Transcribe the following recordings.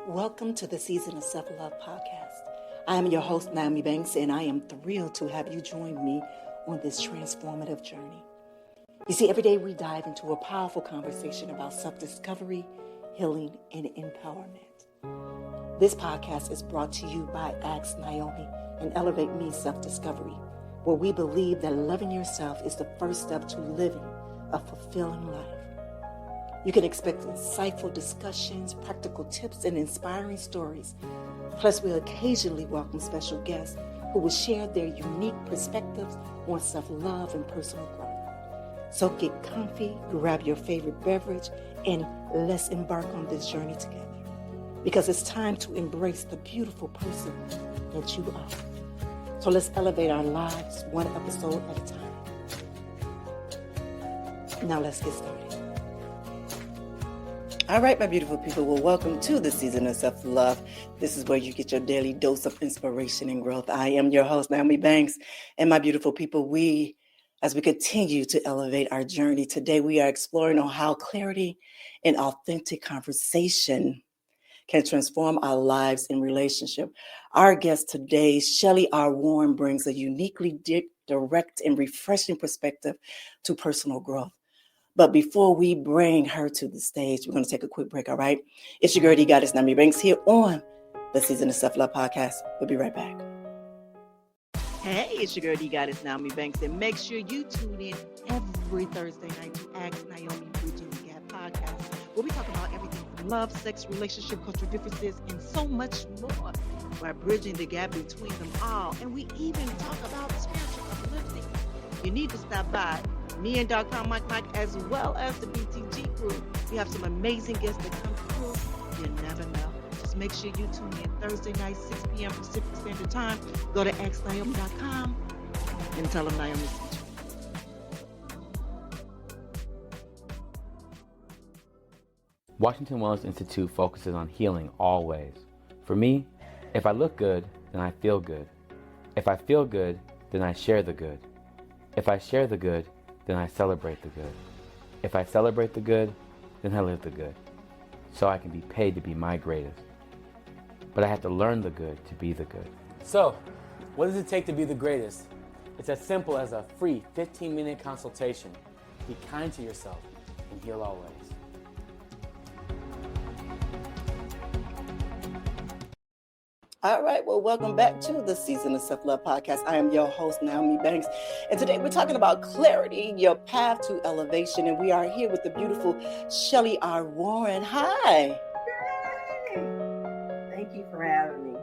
Welcome to the Season of Self-Love podcast. I am your host, Nyomi Banks, and I am thrilled to have you join me on this transformative journey. You see, every day we dive into a powerful conversation about self-discovery, healing, and empowerment. This podcast is brought to you by Ask Nyomi and Elevate Me Self-Discovery, where we believe that loving yourself is the first step to living a fulfilling life. You can expect insightful discussions, practical tips, and inspiring stories. Plus, we'll occasionally welcome special guests who will share their unique perspectives on self-love and personal growth. So get comfy, grab your favorite beverage, and let's embark on this journey together. Because it's time to embrace the beautiful person that you are. So let's elevate our lives one episode at a time. Now let's get started. All right, my beautiful people. Well, welcome to the Season of Self-Love. This is where you get your daily dose of inspiration and growth. I am your host, Nyomi Banks. And my beautiful people, as we continue to elevate our journey, today we are exploring on how clarity and authentic conversation can transform our lives in relationship. Our guest today, Shellie R Warren, brings a uniquely direct and refreshing perspective to personal growth. But before we bring her to the stage, we're going to take a quick break, all right? It's your girl, the goddess, Nyomi Banks, here on the Season of Self-Love podcast. We'll be right back. Hey, it's your girl, the goddess, Nyomi Banks, and make sure you tune in every Thursday night to Ask Nyomi Bridging the Gap podcast, where we talk about everything from love, sex, relationship, cultural differences, and so much more. We're bridging the gap between them all, and we even talk about spiritual uplifting. You need to stop by. Me and Dr. Mike, as well as the BTG crew. We have some amazing guests that come through. You never know. Just make sure you tune in Thursday night, 6 p.m. Pacific Standard Time. Go to asknyomi.com and tell them Nyomi sent you. Washington Wellness Institute focuses on healing always. For me, if I look good, then I feel good. If I feel good, then I share the good. If I share the good, then I celebrate the good. If I celebrate the good, then I live the good. So I can be paid to be my greatest. But I have to learn the good to be the good. So, what does it take to be the greatest? It's as simple as a free 15-minute consultation. Be kind to yourself and heal always. All right, well, welcome back to the Season of Self-Love podcast. I am your host, Nyomi Banks, and today we're talking about clarity, your path to elevation, and we are here with the beautiful Shellie R Warren. Hi. Hey. Thank you for having me.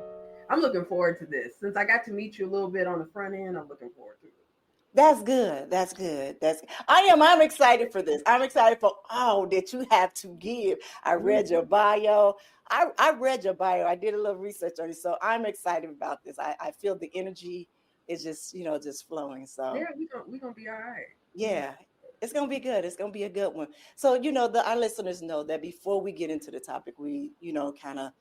I'm looking forward to this. Since I got to meet you a little bit on the front end, I'm looking forward to it. That's good. I'm excited for this. I'm excited for all that you have to give. I read your bio. I read your bio. I did a little research on it. So I'm excited about this. I feel the energy is just flowing. So yeah, we're gonna be all right. Yeah. It's gonna be good. It's gonna be a good one. So, our listeners know that before we get into the topic, we, kind of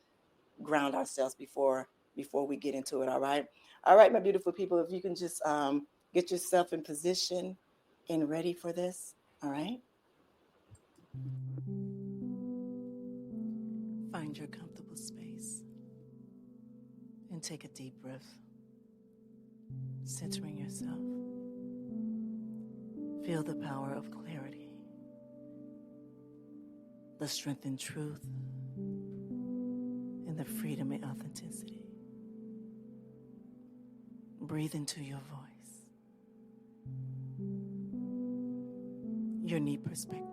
ground ourselves before we get into it. All right, my beautiful people, if you can just get yourself in position and ready for this. All right. Find your comfortable space and take a deep breath, centering yourself. Feel the power of clarity, the strength in truth, and the freedom and authenticity. Breathe into your voice, your unique perspective,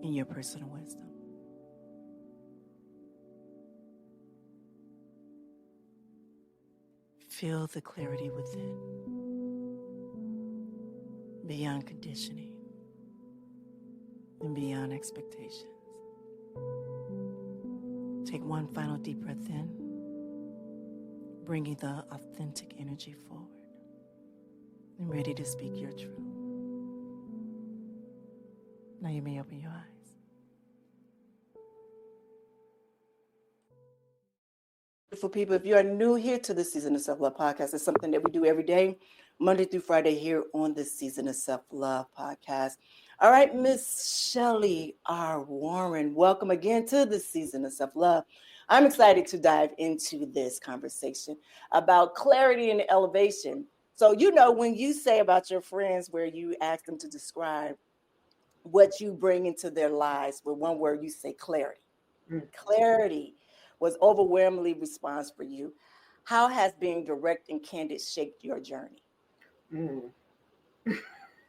and your personal wisdom. Feel the clarity within, beyond conditioning and beyond expectations. Take one final deep breath in, bringing the authentic energy forward and ready to speak your truth. Now you may open your eyes. Beautiful people, if you are new here to the Season of Self Love podcast, it's something that we do every day, Monday through Friday, here on the Season of Self Love podcast. All right, Miss Shellie R Warren, welcome again to the Season of Self Love. I'm excited to dive into this conversation about clarity and elevation. So, you know, when you say about your friends where you ask them to describe what you bring into their lives, with one word, you say clarity. Clarity was overwhelmingly response for you. How has being direct and candid shaped your journey? Mm.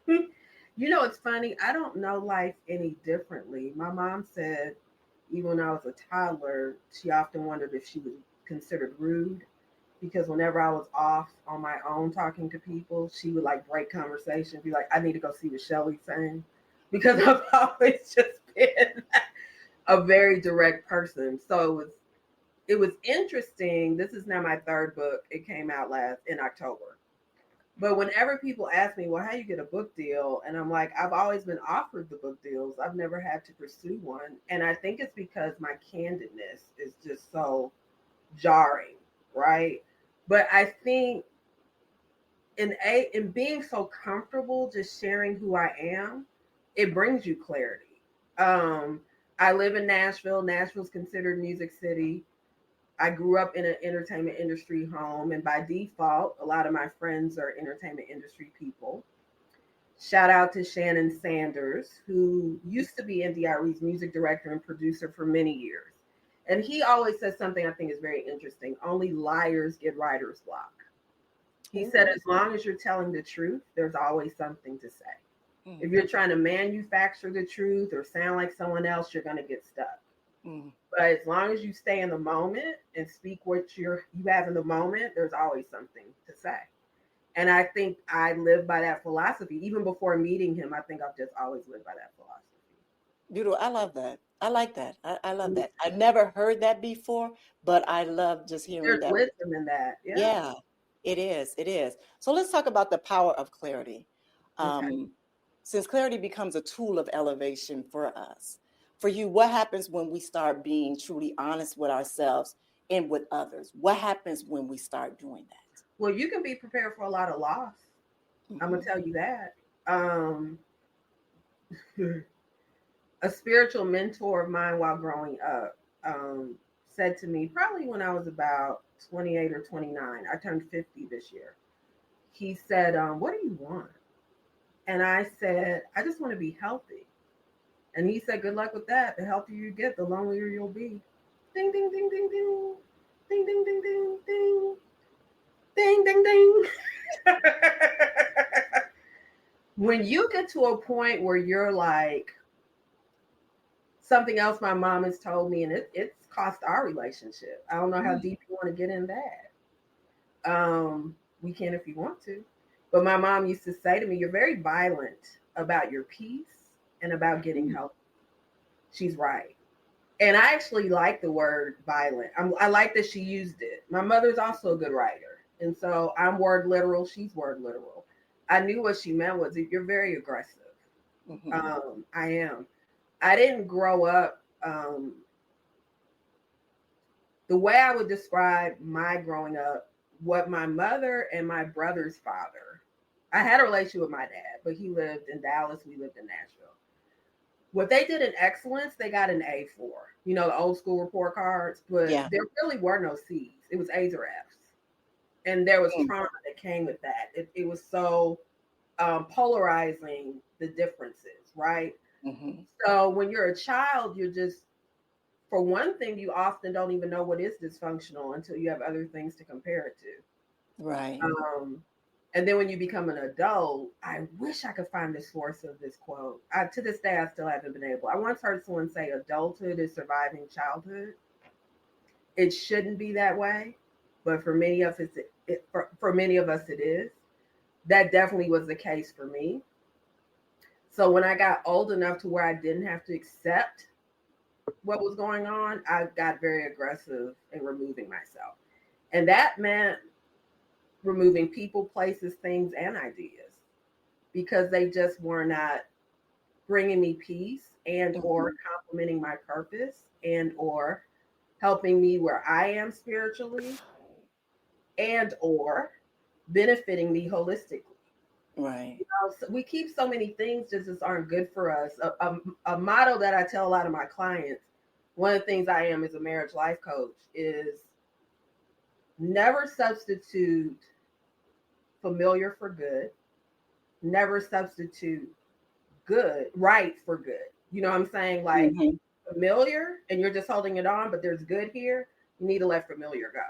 You know, it's funny. I don't know life any differently. My mom said, even when I was a toddler, she often wondered if she was considered rude because whenever I was off on my own talking to people, she would like break conversation, be like, I need to go see what Shelly's saying. Because I've always just been a very direct person. So it was interesting. This is now my third book. It came out last in October. But whenever people ask me, well, how you get a book deal? And I'm like, I've always been offered the book deals. I've never had to pursue one. And I think it's because my candidness is just so jarring, right? But I think in being so comfortable just sharing who I am, it brings you clarity. I live in Nashville. Nashville's considered Music City. I grew up in an entertainment industry home, and by default, a lot of my friends are entertainment industry people. Shout out to Shannon Sanders, who used to be NDRE's music director and producer for many years. And he always says something I think is very interesting. Only liars get writer's block. He said, as long as you're telling the truth, there's always something to say. Mm. If you're trying to manufacture the truth or sound like someone else, you're going to get stuck. Mm. But as long as you stay in the moment and speak what you have in the moment, there's always something to say. And I think I live by that philosophy. Even before meeting him, I think I've just always lived by that philosophy. Beautiful. I love that. I like that. I love that. I've never heard that before, but I love just hearing There's that. wisdom in that. Yeah. Yeah, it is. It is. So let's talk about the power of clarity. Okay. Since clarity becomes a tool of elevation for us, for you, what happens when we start being truly honest with ourselves and with others? What happens when we start doing that? Well, you can be prepared for a lot of loss. I'm going to tell you that. A spiritual mentor of mine while growing up said to me, probably when I was about 28 or 29, I turned 50 this year. He said, what do you want? And I said, I just want to be healthy. And he said, good luck with that. The healthier you get, the lonelier you'll be. Ding, ding, ding, ding, ding. Ding, ding, ding, ding, ding. Ding, ding, ding. When you get to a point where you're like, something else my mom has told me, and it's cost our relationship. I don't know how deep you want to get in that. We can if you want to. But my mom used to say to me, you're very violent about your peace and about getting help. She's right. And I actually like the word violent. I like that she used it. My mother's also a good writer. And so I'm word literal. She's word literal. I knew what she meant was you're very aggressive. I am. I didn't grow up. The way I would describe my growing up, what my mother and my brother's father, I had a relationship with my dad, but he lived in Dallas. We lived in Nashville. What they did in excellence, they got an A for. You know, the old school report cards, but there really were no C's. It was A's or F's. And there was trauma that came with that. It was so polarizing the differences, right? So when you're a child, you're just, for one thing, you often don't even know what is dysfunctional until you have other things to compare it to. Right. And then when you become an adult, I wish I could find the source of this quote. To this day, I still haven't been able. I once heard someone say adulthood is surviving childhood. It shouldn't be that way, but for many of us, for many of us, it is. That definitely was the case for me. So when I got old enough to where I didn't have to accept what was going on, I got very aggressive in removing myself. And that meant removing people, places, things, and ideas because they just were not bringing me peace and or complementing my purpose and or helping me where I am spiritually and or benefiting me holistically. Right. So we keep so many things just aren't good for us. A motto that I tell a lot of my clients, one of the things I am as a marriage life coach, is never substitute familiar for good, never substitute right for good. You know what I'm saying? Like Mm-hmm. familiar and you're just holding it on, but there's good here, you need to let familiar go.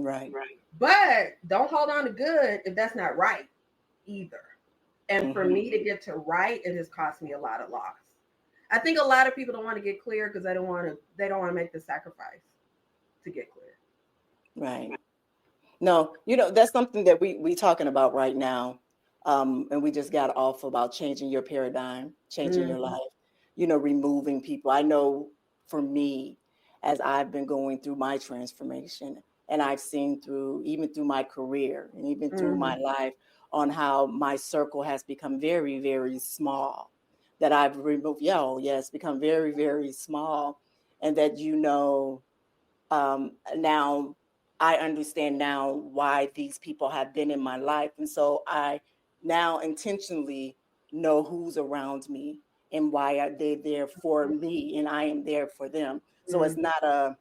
Right. But don't hold on to good if that's not right either. And for me to get to right, it has cost me a lot of loss. I think a lot of people don't want to get clear because they don't want to make the sacrifice to get clear. Right. No, that's something that we talking about right now. And we just got off about changing your paradigm, changing your life, removing people. I know for me, as I've been going through my transformation, and I've seen even through my career and even through my life, on how my circle has become very, very small, that I've removed. Yes, become very, very small. And that, now I understand now why these people have been in my life. And so I now intentionally know who's around me and why are they there for me and I am there for them. So it's not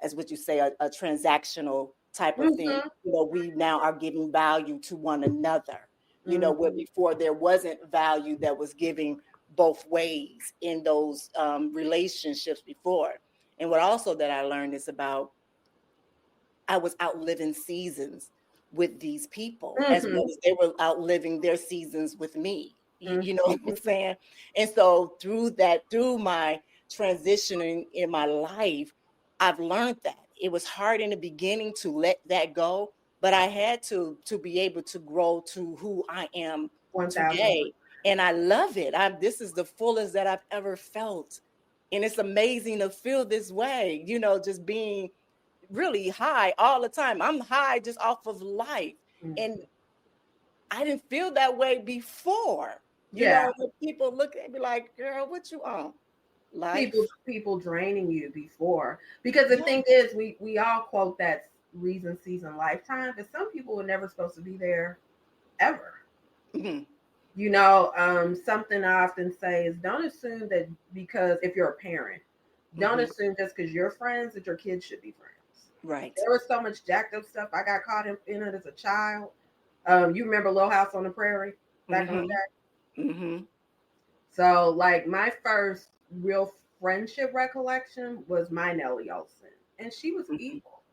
as what you say, a transactional type of thing. We now are giving value to one another, where before there wasn't value that was giving both ways in those relationships before. And what also that I learned is about I was outliving seasons with these people as well as they were outliving their seasons with me. You know what I'm saying? And so through my transitioning in my life, I've learned that it was hard in the beginning to let that go, but I had to be able to grow to who I am 1,000. today. And I love it. This is the fullest that I've ever felt. And it's amazing to feel this way, just being really high all the time. I'm high just off of life. And I didn't feel that way before. When people look at me like, girl, what you on? Life. People draining you before. Because the thing is, we all quote that reason, season, lifetime, but some people were never supposed to be there ever. Something I often say is don't assume that because if you're a parent, don't assume just because you're friends that your kids should be friends. Right. There was so much jacked up stuff I got caught in it as a child. You remember Little House on the Prairie back on the day? So, like, my first real friendship recollection was my Nellie Olson, and she was evil.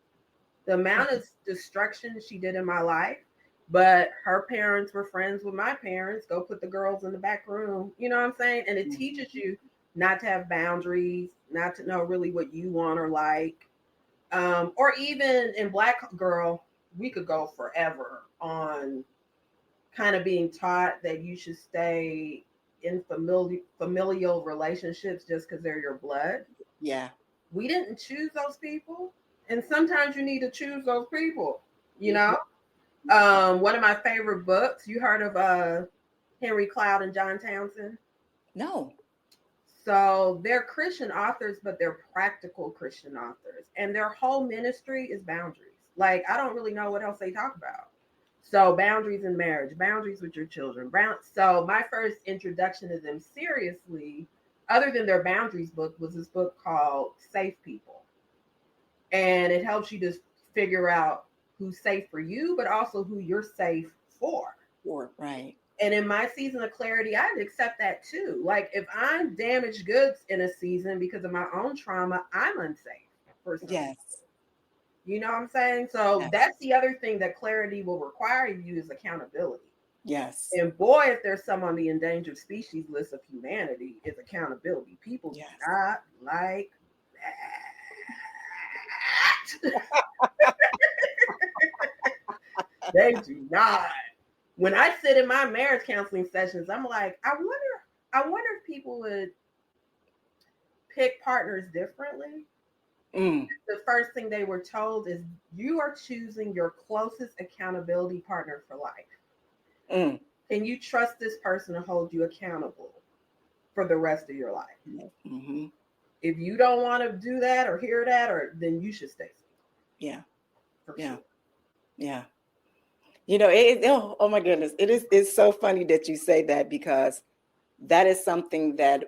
The amount of destruction she did in my life, but her parents were friends with my parents. Go put the girls in the back room. You know what I'm saying? And it teaches you not to have boundaries, not to know really what you want or like. Or even in Black Girl, we could go forever on kind of being taught that you should stay in familial relationships just because they're your blood. Yeah. We didn't choose those people. And sometimes you need to choose those people, One of my favorite books, you heard of Henry Cloud and John Townsend? No. So they're Christian authors, but they're practical Christian authors. And their whole ministry is boundaries. Like, I don't really know what else they talk about. So boundaries in marriage, boundaries with your children. So my first introduction to them seriously, other than their boundaries book, was this book called Safe People. And it helps you to figure out who's safe for you, but also who you're safe for. Right. And in my season of clarity, I'd accept that too. Like, if I'm damaged goods in a season because of my own trauma, I'm unsafe for some. Yes. You know what I'm saying? So that's the other thing that clarity will require you is accountability. Yes. And boy, if there's some on the endangered species list of humanity, is accountability. People do not like that. They do not. When I sit in my marriage counseling sessions, I'm like, I wonder if people would pick partners differently. The first thing they were told is you are choosing your closest accountability partner for life. Can you trust this person to hold you accountable for the rest of your life? If you don't want to do that or hear that, or then you should stay single. Yeah. For Yeah. sure. Yeah. Oh my goodness. It's so funny that you say that, because that is something that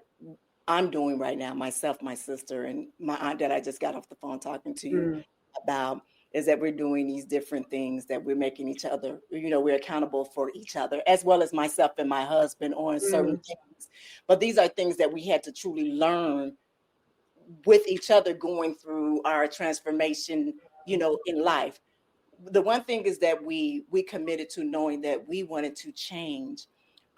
I'm doing right now, myself, my sister, and my aunt that I just got off the phone talking to you about, is that we're doing these different things, that we're making each other, we're accountable for each other, as well as myself and my husband on certain things. But these are things that we had to truly learn with each other going through our transformation, in life. The one thing is that we committed to knowing that we wanted to change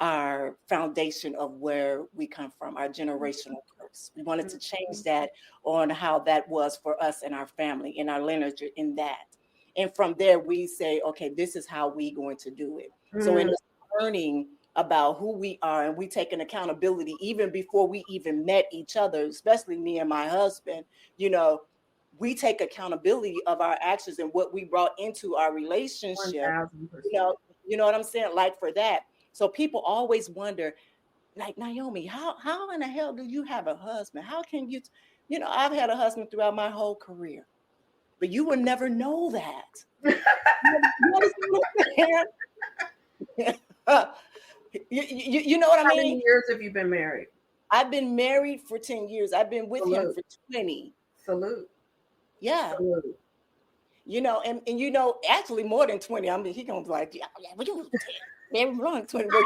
our foundation of where we come from, our generational curse. We wanted to change that on how that was for us and our family, in our lineage, in that. And from there, we say, okay, this is how we going to do it. So in learning about who we are, and we taking accountability even before we even met each other, especially me and my husband, we take accountability of our actions and what we brought into our relationship. 1000%. You know what I'm saying? Like for that. So people always wonder, like, Nyomi, how in the hell do you have a husband? How can you, I've had a husband throughout my whole career, but you will never know that. You know what I mean? How many years have you been married? I've been married for 10 years. I've been with him for 20. Salute. Yeah. Salute. And actually more than 20. I mean, he gonna be like, yeah, but you very wrong 20, but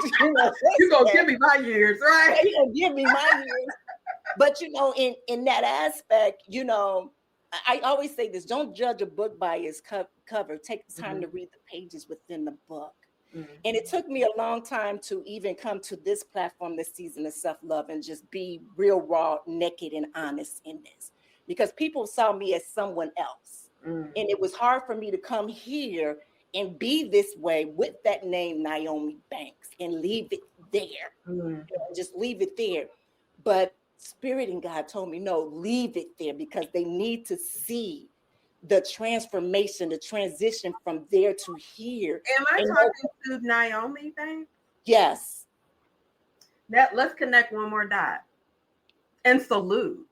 you gonna give me my years, right? You gonna give me my years. But in that aspect, I always say this: don't judge a book by its cover. Take the time to read the pages within the book. And it took me a long time to even come to this platform, this season of self-love, and just be real, raw, naked, and honest in this, because people saw me as someone else. And it was hard for me to come here and be this way with that name, Nyomi Banks, and leave it there. Just leave it there. But Spirit and God told me, no, leave it there, because they need to see the transformation, the transition from there to here. Am I talking to Nyomi Banks? Yes. Let's connect one more dot. And salute.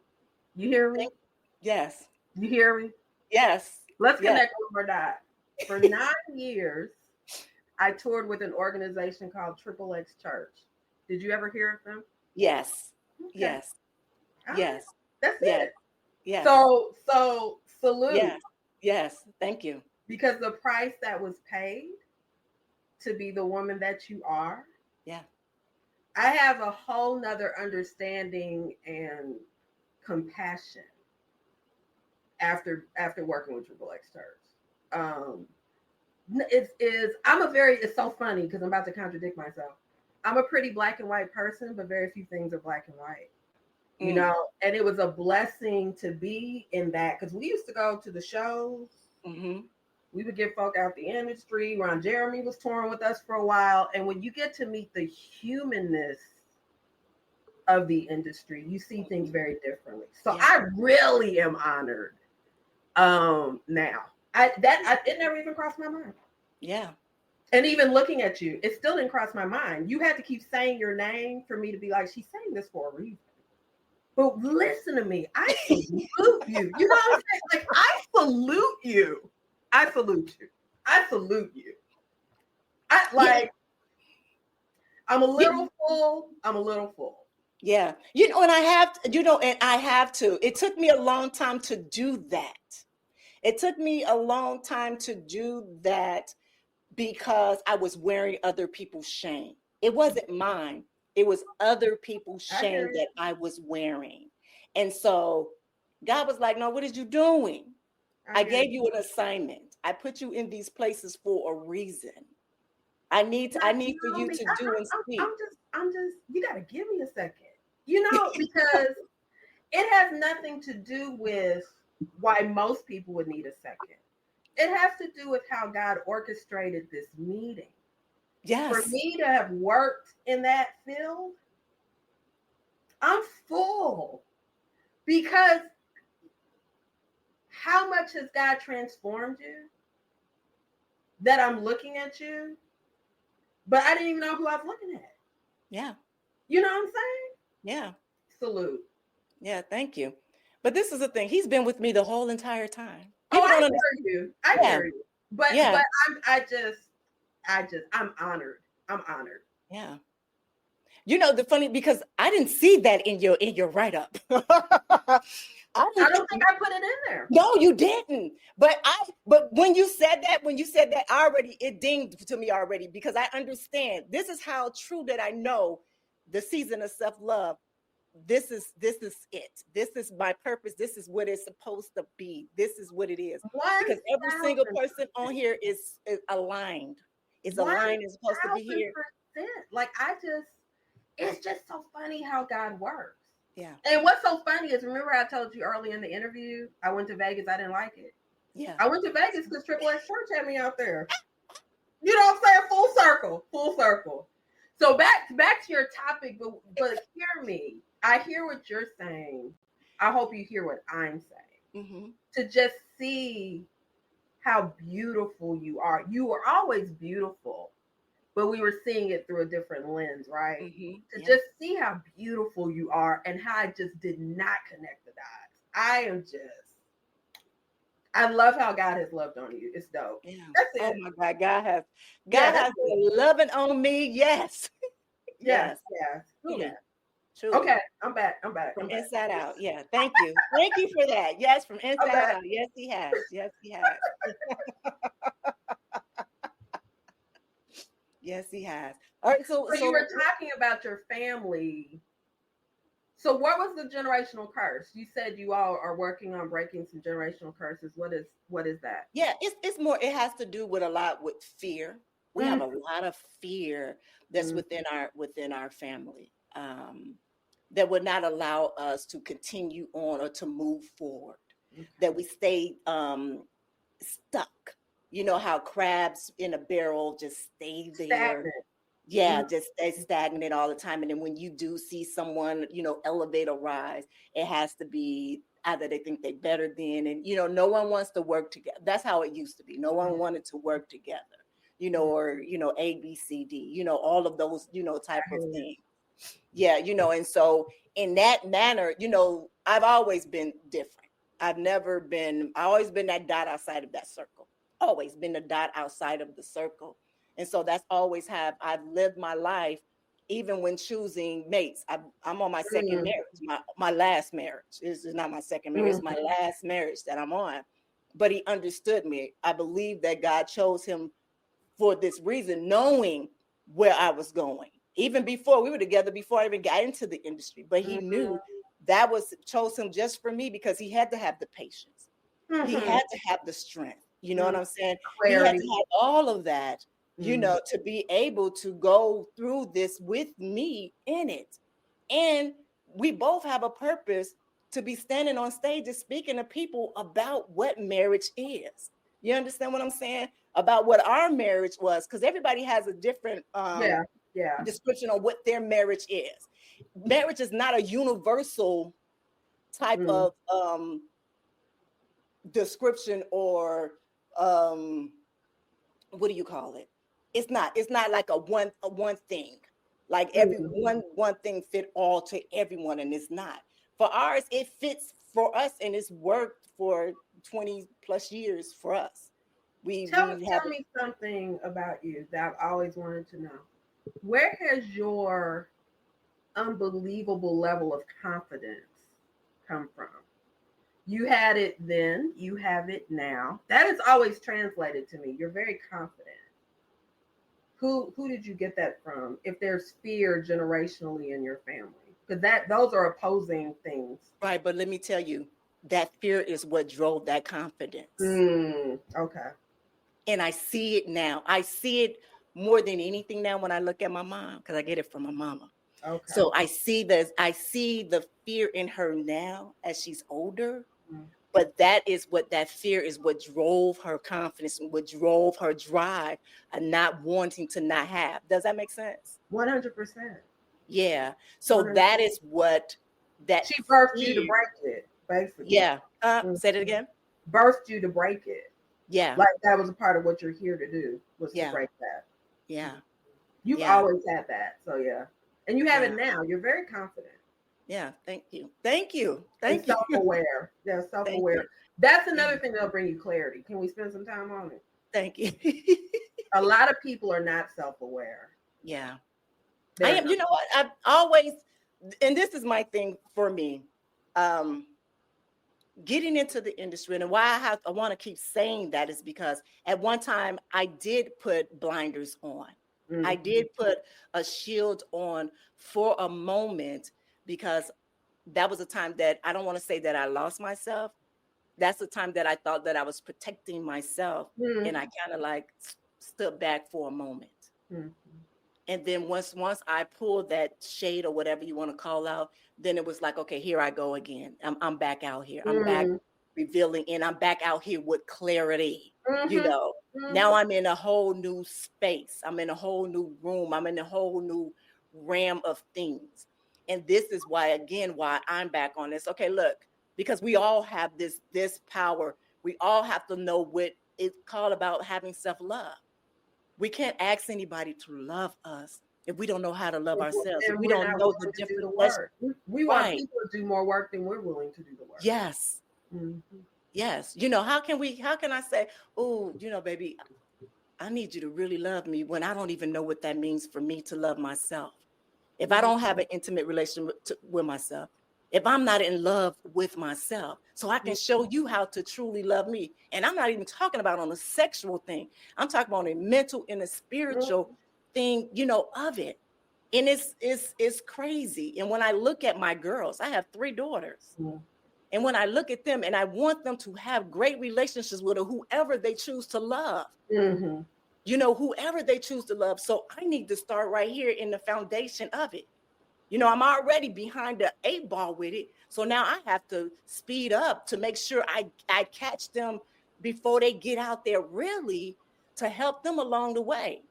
You hear me? Yes. You hear me? Yes. Let's connect one more dot. For 9 years, I toured with an organization called NmW&x Church. Did you ever hear of them? Yes. Okay. Yes. Yes. That's yes. it. Yes. So salute. Yes. Yes. Thank you. Because the price that was paid to be the woman that you are. Yeah. I have a whole nother understanding and compassion after working with NmW&x Church. It's so funny because I'm about to contradict myself. I'm a pretty black and white person, but very few things are black and white, and it was a blessing to be in that, because we used to go to the shows. We would get folk out the industry. Ron Jeremy was touring with us for a while. And when you get to meet the humanness of the industry, you see things very differently. So I really am honored now. It never even crossed my mind. Yeah. And even looking at you, it still didn't cross my mind. You had to keep saying your name for me to be like, she's saying this for a reason. But listen to me. I salute you. You know what I'm saying? Like, I salute you. I salute you. I salute you. I'm a little full. I'm a little full. Yeah. And I have to. It took me a long time to do that. It took me a long time to do that because I was wearing other people's shame. It wasn't mine. It was other people's shame that I was wearing. And so God was like, no, what are you doing? I gave you an assignment. I put you in these places for a reason. I need for you to do and speak. I'm just, you got to give me a second, because it has nothing to do with why most people would need a second. It has to do with how God orchestrated this meeting. Yes. For me to have worked in that field, I'm full, because how much has God transformed you that I'm looking at you, but I didn't even know who I was looking at. Yeah. You know what I'm saying? Yeah. Salute. Yeah. Thank you. But this is the thing. He's been with me the whole entire time. Oh, People I don't hear understand. you. I Yeah. hear you. But Yeah. I'm honored. I'm honored. Yeah. You know, the funny, because I didn't see that in your write-up. I don't think I put it in there. No, you didn't. But when you said that, it dinged to me already, because I understand. This is how true that I know the season of self-love. This is it. This is my purpose. This is what it's supposed to be. This is what it is. Because every single person on here is aligned. Is aligned and supposed to be here. Like it's just so funny how God works. Yeah. And what's so funny is, remember I told you early in the interview, I went to Vegas, I didn't like it. Yeah. I went to Vegas because Triple X Church had me out there. You know what I'm saying? Full circle. So back to your topic, but hear me. I hear what you're saying. I hope you hear what I'm saying. Mm-hmm. To just see how beautiful you are. You were always beautiful, but we were seeing it through a different lens, right? Mm-hmm. To just see how beautiful you are and how I just did not connect the dots. I love how God has loved on you. It's dope. Yeah. That's it. Oh my God. God has been loving on me. Yes. Yes. Truly. Yeah. Truly. Okay. I'm back. From inside out. Yeah. Thank you. Thank you for that. Yes. From inside out. Yes, he has. Yes, he has. Yes, he has. All right. So you were talking about your family. So what was the generational curse? You said you all are working on breaking some generational curses. What is that? Yeah, it's more, it has to do with a lot with fear. We have a lot of fear that's within our family, that would not allow us to continue on or to move forward. Okay. That we stay stuck. You know how crabs in a barrel just stay there. Stagnant. Yeah, just stay stagnant all the time. And then when you do see someone, elevate or rise, it has to be either they think they're better than, and no one wants to work together. That's how it used to be. No one wanted to work together, or A, B, C, D, all of those, type of things. Yeah, and so in that manner, I've always been different. I've always been that dot outside of that circle. Always been the dot outside of the circle. And so that's always I've lived my life, even when choosing mates. I'm on my second marriage, my last marriage. This is not my second marriage, it's my last marriage that I'm on. But he understood me. I believe that God chose him for this reason, knowing where I was going. Even before we were together, before I even got into the industry, but he knew that chose him just for me, because he had to have the patience. He had to have the strength. You know what I'm saying? Clarity. He had to have all of that, to be able to go through this with me in it. And we both have a purpose to be standing on stages speaking to people about what marriage is. You understand what I'm saying? About what our marriage was, because everybody has a different description of what their marriage is. Marriage is not a universal type of description, or what do you call it? It's not like a one thing. Like one thing fit all to everyone, and it's not. For ours, it fits for us, and it's worked for 20 plus years for us. Tell me something about you that I've always wanted to know. Where has your unbelievable level of confidence come from? You had it then, you have it now. That is always translated to me. You're very confident. Who did you get that from? If there's fear generationally in your family, because those are opposing things, right? But let me tell you, that fear is what drove that confidence. Okay. And I see it now. I see it more than anything now when I look at my mom, because I get it from my mama. Okay. So I see the fear in her now as she's older. But that fear is what drove her confidence, and what drove her drive, and not wanting to not have. Does that make sense? 100%. Yeah. So 100%. That is what that she birthed you to break it, basically. Yeah. Say it again. Birthed you to break it. Yeah. Like that was a part of what you're here to do, was to break that. Yeah. You've always had that. So yeah. And you have it now. You're very confident. Yeah. Thank you. Thank you. And Thank you. self-aware. They're Thank self-aware. you. That's Yeah. another thing that'll bring you clarity. Can we spend some time on it? Thank you. A lot of people are not self-aware. Yeah. I They're am. not. You know what? I've always, and this is my thing for me. Um, Getting into the industry, and why I want to keep saying that is because at one time I did put blinders on. I Mhm. did put a shield on for a moment because that was a time that I don't want to say that I lost myself. That's the time that I thought that I was protecting myself, and I Mhm. kind of like stood back for a moment. Mhm. And then once I pulled that shade or whatever you want to call out, then it was like, okay, here I go again. I'm back out here. I'm back Mhm. revealing, and I'm back out here with clarity. You Mhm. know, now Mhm. I'm in a whole new space. I'm in a whole new room. I'm in a whole new realm of things. And this is why, again, why I'm back on this. Okay, look, because we all have this power. We all have to know what it's called about having self-love. We can't ask anybody to love us if we don't know how to love ourselves. If And we we're don't not know the willing to do difference. the That's work. We want right. people to do more work than we're willing to do the work. Yes. Mhm. Yes. How can I say, oh, baby, I need you to really love me when I don't even know what that means for me to love myself. If I don't have an intimate relationship with myself, if I'm not in love with myself, so I can show you how to truly love me. And I'm not even talking about on a sexual thing. I'm talking about a mental and a spiritual thing, of it. And it's crazy. And when I look at my girls, I have 3 daughters. Mhm. And when I look at them and I want them to have great relationships with whoever they choose to love, Mhm. whoever they choose to love. So I need to start right here in the foundation of it. I'm already behind the 8 ball with it. So now I have to speed up to make sure I catch them before they get out there, really, to help them along the way.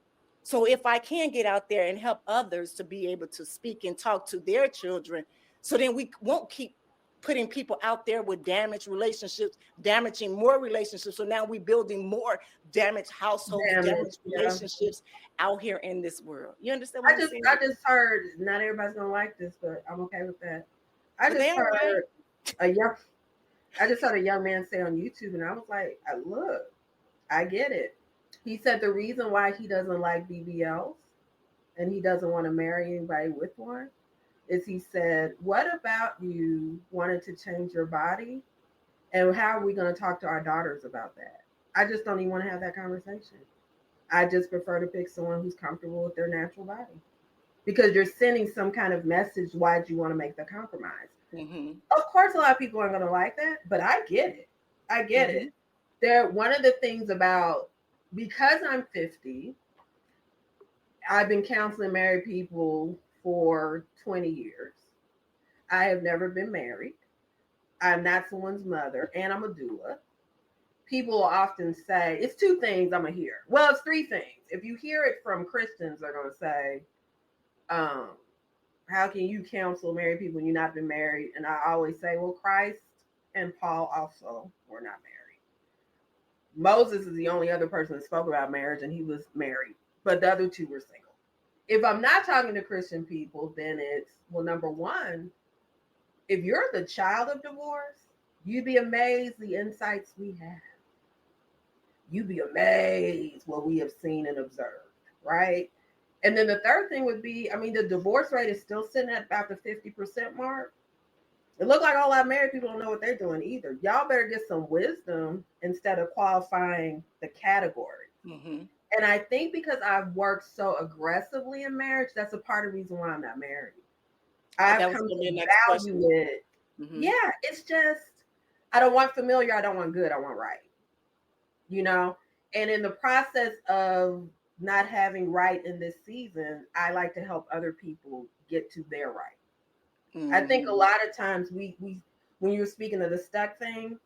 So if I can get out there and help others to be able to speak and talk to their children, so then we won't keep putting people out there with damaged relationships, damaging more relationships. So now we're building more damaged households, Damn it. damaged Yeah. relationships out here in this world. You understand what I'm saying? I just heard, not everybody's gonna like this, but I'm okay with that. I But just they all right. heard a young I just heard a young man say on YouTube, and I was like, look, I get it. He said the reason why he doesn't like BBLs and he doesn't want to marry anybody with one is he said, what about you wanted to change your body? And how are we going to talk to our daughters about that? I just don't even want to have that conversation. I just prefer to pick someone who's comfortable with their natural body because you're sending some kind of message. Why do you want to make the compromise? Mm-hmm. Of course, a lot of people aren't going to like that, but I get it. I get Mm-hmm. it. One of the things about, because I'm 50, I've been counseling married people for 20 years. I have never been married. I'm not someone's mother, and I'm a doula. People often say it's 2 things I'm gonna hear. Well, it's 3 things. If you hear it from Christians, they're gonna say, um, "How can you counsel married people when you've not been married?" And I always say, "Well, Christ and Paul also were not married. Moses is the only other person that spoke about marriage, and he was married, but the other 2 were single." If I'm not talking to Christian people, then it's, well, number one, if you're the child of divorce, you'd be amazed the insights we have. You'd be amazed what we have seen and observed, right? And then the third thing would be, I mean, the divorce rate is still sitting at about the 50% mark. It looks like all our married people don't know what they're doing either. Y'all better get some wisdom instead of qualifying the category. Mm-hmm. And I think because I've worked so aggressively in marriage, that's a part of the reason why I'm not married. I've That was come going to be the to next value question. it. Mm-hmm. Yeah, it's just, I don't want familiar, I don't want good, I want right. You know? And in the process of not having right in this season, I like to help other people get to their right. I think a Mm-hmm. lot of times we when you were speaking of the stuck thing,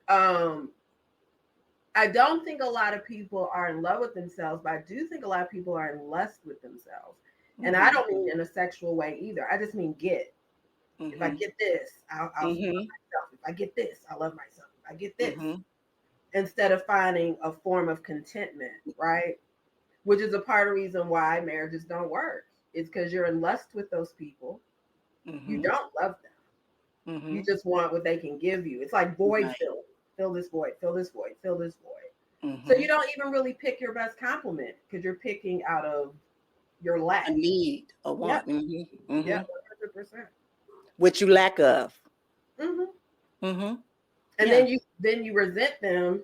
um, I don't think a lot of people are in love with themselves, but I do think a lot of people are in lust with themselves. And I Mm-hmm. don't mean in a sexual way either. I just mean get. If I Mm-hmm. get this, I'll love Mm-hmm. myself. If I get this, I love myself. If I get this, Mm-hmm. instead of finding a form of contentment, right? Which is a part of the reason why marriages don't work. It's because you're in lust with those people You don't love them. You just want what they can give you. It's like void filling. Fill this void, fill this void, fill this void. So you don't even really pick your best compliment because you're picking out of your lack. A need, a want. Yeah, 100%. What you lack of. And then you resent them.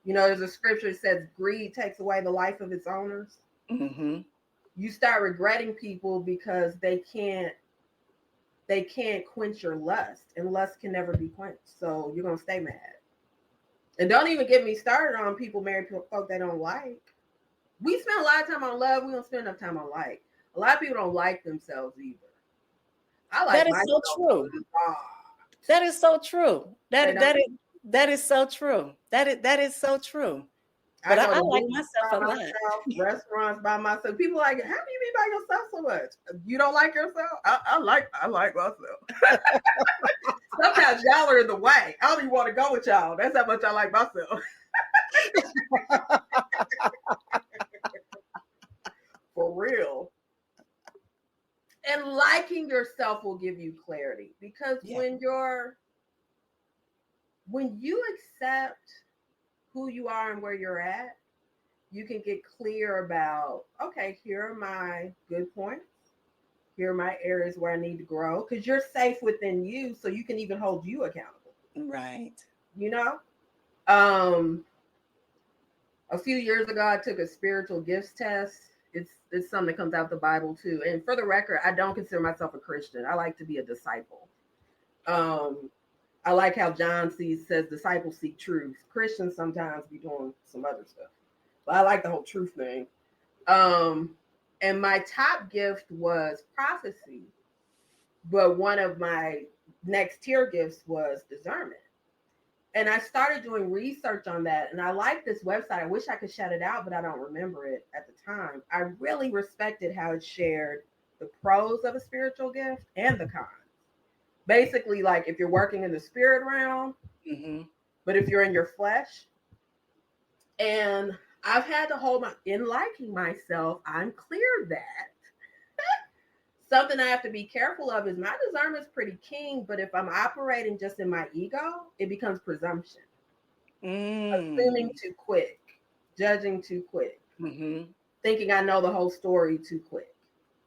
You know, there's a scripture that says greed takes away the life of its owners. You start regretting people because they can't quench your lust, and lust can never be quenched. So you're gonna stay mad. And don't even get me started on people married folk they don't like. We spend a lot of time on love. We don't spend enough time on like. A lot of people don't like themselves either. I like that is so true. That is so true. That is so true. That is so true. But I like myself a lot. Restaurants by myself. People like, how do you be by yourself so much? You don't like yourself? I like myself. Sometimes y'all are in the way. I don't even want to go with y'all. That's how much I like myself. For real. And liking yourself will give you clarity, because when you accept who you are and where you're at, you can get clear about, okay, here are my good points. Here are my areas where I need to grow, because you're safe within you, so you can even hold you accountable. Right. You know? A few years ago, I took a spiritual gifts test. It's something that comes out the Bible too. And for the record, I don't consider myself a Christian. I like to be a disciple. I like how John says disciples seek truth. Christians sometimes be doing some other stuff. But I like the whole truth thing. And my top gift was prophecy. But one of my next tier gifts was discernment. And I started doing research on that. And I like this website. I wish I could shout it out, but I don't remember it at the time. I really respected how it shared the pros of a spiritual gift and the cons. Basically, like if you're working in the spirit realm, but if you're in your flesh. And I've had to hold in liking myself, I'm clear that. Something I have to be careful of is my discernment's pretty keen, but if I'm operating just in my ego, it becomes presumption. Assuming too quick, judging too quick, thinking I know the whole story too quick,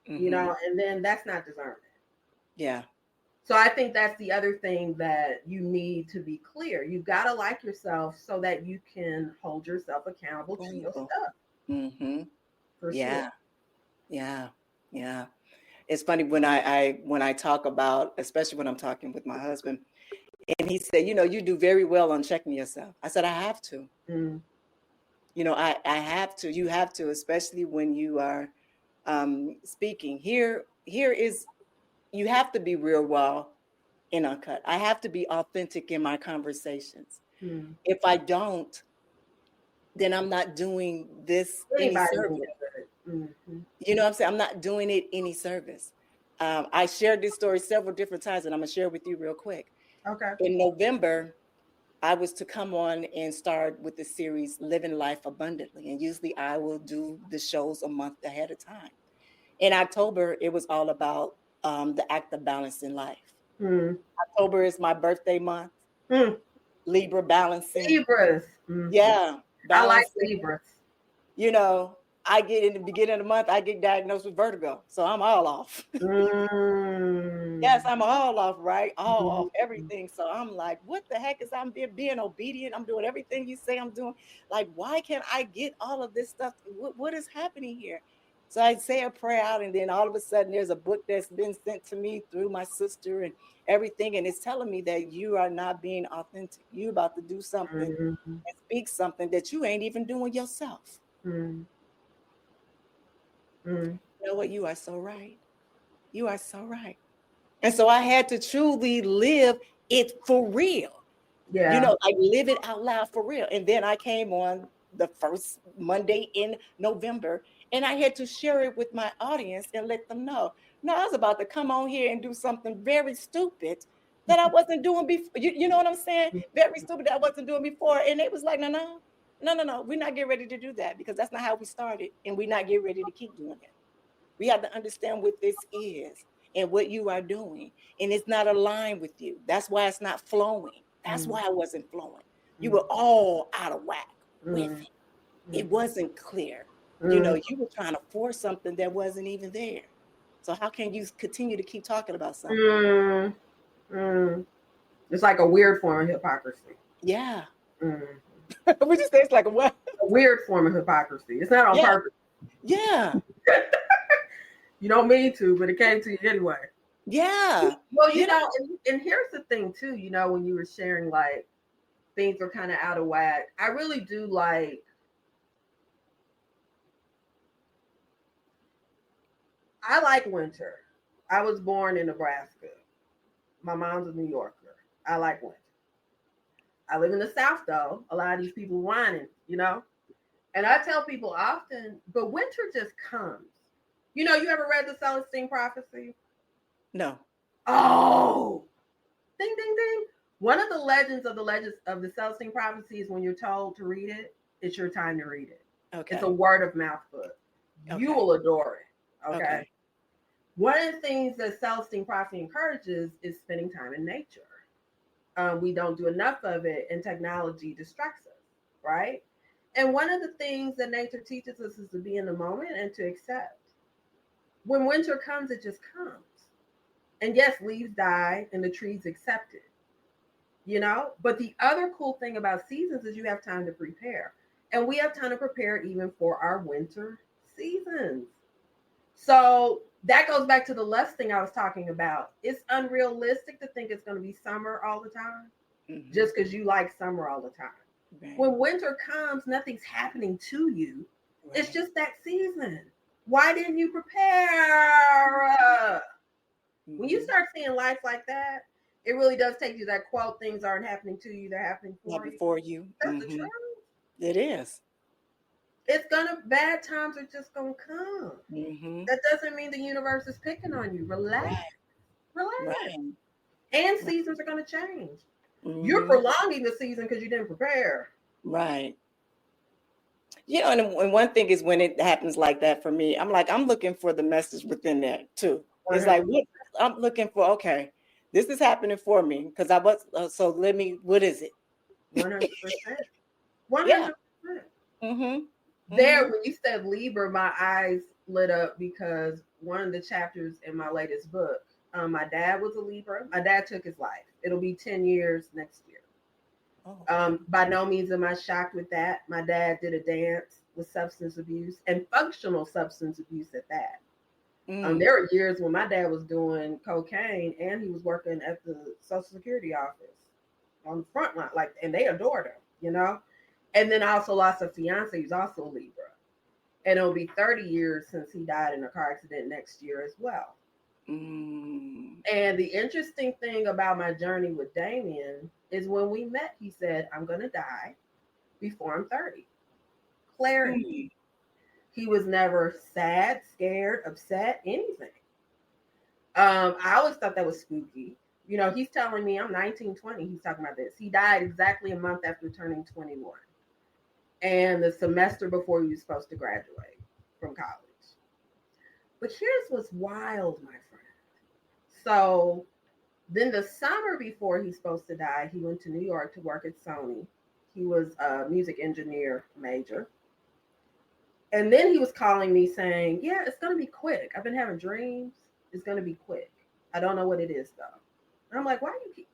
you know, and then that's not discernment. Yeah. So I think that's the other thing that you need to be clear. You've got to like yourself so that you can hold yourself accountable to your stuff. For sure. Yeah. It's funny when I talk about, especially when I'm talking with my husband, and he said, you know, you do very well on checking yourself. I said, I have to. You know, I have to. You have to, especially when you are speaking. Here is, you have to be real, raw, and uncut. I have to be authentic in my conversations. If I don't, then I'm not doing this any service. You know what I'm saying? I'm not doing it any service. I shared this story several different times, and I'm going to share it with you real quick. Okay. In November, I was to come on and start with the series Living Life Abundantly. And usually I will do the shows a month ahead of time. In October, it was all about the act of balance in life. October is my birthday month. Libra balancing. Libras. Yeah. Balancing. I like Libras. You know, I get in the beginning of the month, I get diagnosed with vertigo. So I'm all off. Yes, I'm all off, right? All off everything. So I'm like, what the heck is I'm being obedient? I'm doing everything you say I'm doing. Like, why can't I get all of this stuff? What is happening here? So I say a prayer out, and then all of a sudden there's a book that's been sent to me through my sister and everything. And it's telling me that you are not being authentic. You about to do something and speak something that you ain't even doing yourself. You know what? You are so right. You are so right. And so I had to truly live it for real. Yeah. You know, I live it out loud for real. And then I came on the first Monday in November, and I had to share it with my audience and let them know. No, I was about to come on here and do something very stupid that I wasn't doing before. You know what I'm saying? Very stupid that I wasn't doing before. And it was like, no. We're not getting ready to do that, because that's not how we started. And we're not getting ready to keep doing it. We have to understand what this is. in what you are doing, and it's not aligned with you. That's why it's not flowing. That's why it wasn't flowing. You were all out of whack with it. It wasn't clear. You know, you were trying to force something that wasn't even there. So how can you continue to keep talking about something? It's like a weird form of hypocrisy. Yeah. We just say it's like a what? A weird form of hypocrisy. It's not on purpose. Yeah. You don't mean to, but it came to you anyway. Yeah. Well, you know, and here's the thing too, you know, when you were sharing like things are kind of out of whack, I really do like, I like winter. I was born in Nebraska. My mom's a New Yorker. I like winter. I live in the South though. A lot of these people whining, you know? And I tell people often, but winter just comes. You know, you ever read the Celestine Prophecy? No. Oh, ding, ding, ding. One of the legends of the Celestine Prophecy is when you're told to read it, it's your time to read it. Okay. It's a word of mouth book. Okay. You will adore it. Okay. One of the things that Celestine Prophecy encourages is spending time in nature. We don't do enough of it, and technology distracts us, right? And one of the things that nature teaches us is to be in the moment and to accept. When winter comes, it just comes. And yes, leaves die and the trees accept it, you know? But the other cool thing about seasons is you have time to prepare. And we have time to prepare even for our winter seasons. So that goes back to the lust thing I was talking about. It's unrealistic to think it's going to be summer all the time, just because you like summer all the time. Right. When winter comes, nothing's happening to you. Right. It's just that season. Why didn't you prepare? When you start seeing life like that, it really does take you that quote, things aren't happening to you, they're happening for you. That's the truth. It is. It's bad times are just gonna come. That doesn't mean the universe is picking on you. Relax. Right. And seasons are gonna change. You're prolonging the season because you didn't prepare. Right. You know, and one thing is when it happens like that for me, I'm looking for the message within that too. It's like, what I'm looking for, okay, this is happening for me because I was, so what is it? 100%. 100%. There, when you said Libra, my eyes lit up because one of the chapters in my latest book, my dad was a Libra. My dad took his life. It'll be 10 years next year. By no means am I shocked with that. My dad did a dance with substance abuse and functional substance abuse at that. There were years when my dad was doing cocaine and he was working at the Social Security office on the front line, and they adored him, you know? And then I also lost a fiance who's also a Libra. And it'll be 30 years since he died in a car accident next year as well. And the interesting thing about my journey with Damien is when we met, he said, I'm going to die before I'm 30. Clarity. He was never sad, scared, upset, anything. I always thought that was spooky. You know, he's telling me I'm 19, 20. He's talking about this. He died exactly a month after turning 21. And the semester before he was supposed to graduate from college. But here's what's wild, my friend. So then the summer before he's supposed to die, he went to New York to work at Sony. He was a music engineer major. And then he was calling me saying, yeah, it's going to be quick. I've been having dreams. It's going to be quick. I don't know what it is, though. And I'm like, why do you keep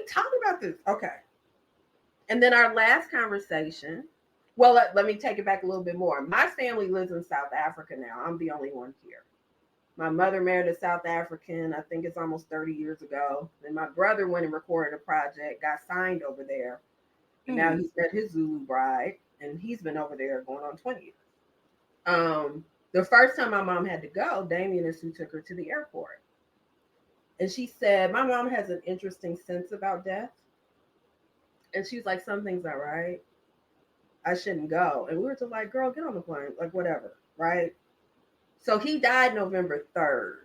talking about this? Okay. And then our last conversation, well, let me take it back a little bit more. My family lives in South Africa now. I'm the only one here. My mother married a South African. I think it's almost 30 years ago. Then my brother went and recorded a project, got signed over there. And now he's met his Zulu bride, and he's been over there going on 20 years. The first time my mom had to go, Damien and Sue took her to the airport. And she said, my mom has an interesting sense about death. And she's like, something's not right. I shouldn't go. And we were just like, girl, get on the plane. Like, whatever, right? So he died November 3rd.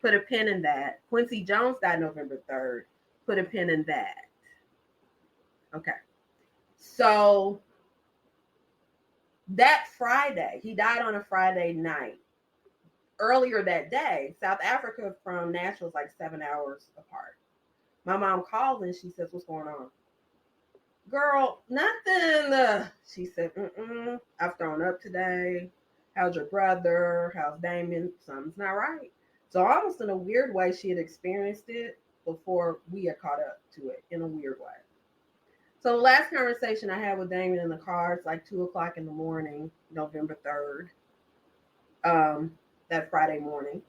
Put a pin in that. Quincy Jones died November 3rd. Put a pin in that. Okay. So that Friday, he died on a Friday night. earlier that day, South Africa from Nashville is like 7 hours apart. My mom called and she says, "What's going on?" "Girl, nothing." She said, "I've thrown up today. How's your brother? How's Damon? Something's not right." So almost in a weird way, she had experienced it before we had caught up to it in a weird way. So the last conversation I had with Damon in the car, it's like 2:00 in the morning, November 3rd, that Friday morning.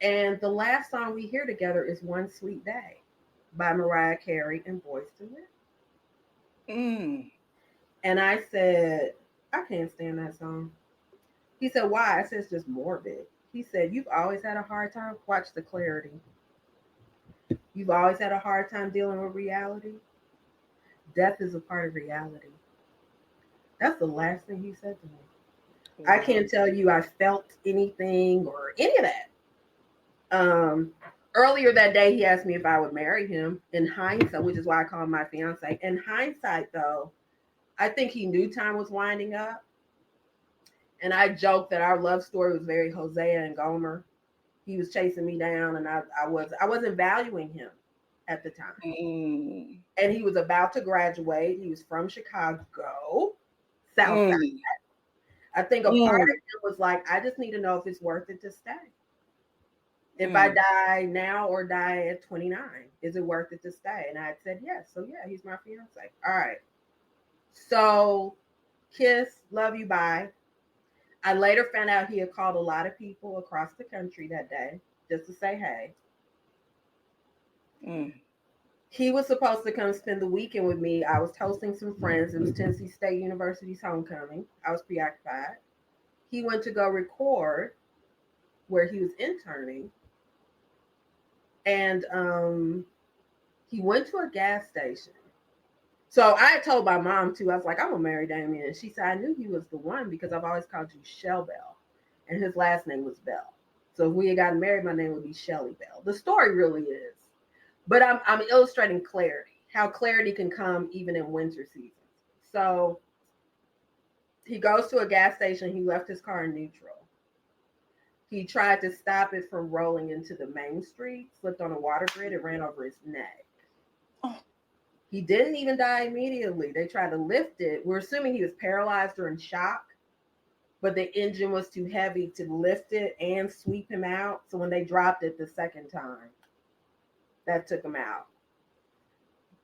And the last song we hear together is "One Sweet Day" by Mariah Carey and Boyz II Men. And I said, "I can't stand that song." He said, "Why?" I said, "It's just morbid." He said, "You've always had a hard time." Watch the clarity. "You've always had a hard time dealing with reality. Death is a part of reality." That's the last thing he said to me. Wow. I can't tell you I felt anything or any of that. Earlier that day, he asked me if I would marry him. In hindsight, which is why I call him my fiance. In hindsight, though, I think he knew time was winding up. And I joked that our love story was very Hosea and Gomer. He was chasing me down, and I wasn't valuing him at the time. And he was about to graduate. He was from Chicago, South Side. I think a part of him was like, I just need to know if it's worth it to stay. If I die now or die at 29, is it worth it to stay? And I had said yes. So yeah, he's my fiance. All right. So kiss, love you, bye. I later found out he had called a lot of people across the country that day just to say hey. He was supposed to come spend the weekend with me. I was hosting some friends. It was Tennessee State University's homecoming. I was preoccupied. He went to go record where he was interning. And he went to a gas station. So I had told my mom too. I was like, "I'm gonna marry Damien." And she said, "I knew he was the one because I've always called you Shell Bell, and his last name was Bell. So if we had gotten married, my name would be Shelly Bell." The story really is, but I'm illustrating clarity, how clarity can come even in winter seasons. So he goes to a gas station. He left his car in neutral. He tried to stop it from rolling into the main street, slipped on a water grid, and ran over his neck. He didn't even die immediately. They tried to lift it. We're assuming he was paralyzed or in shock, but the engine was too heavy to lift it and sweep him out. So when they dropped it the second time, that took him out.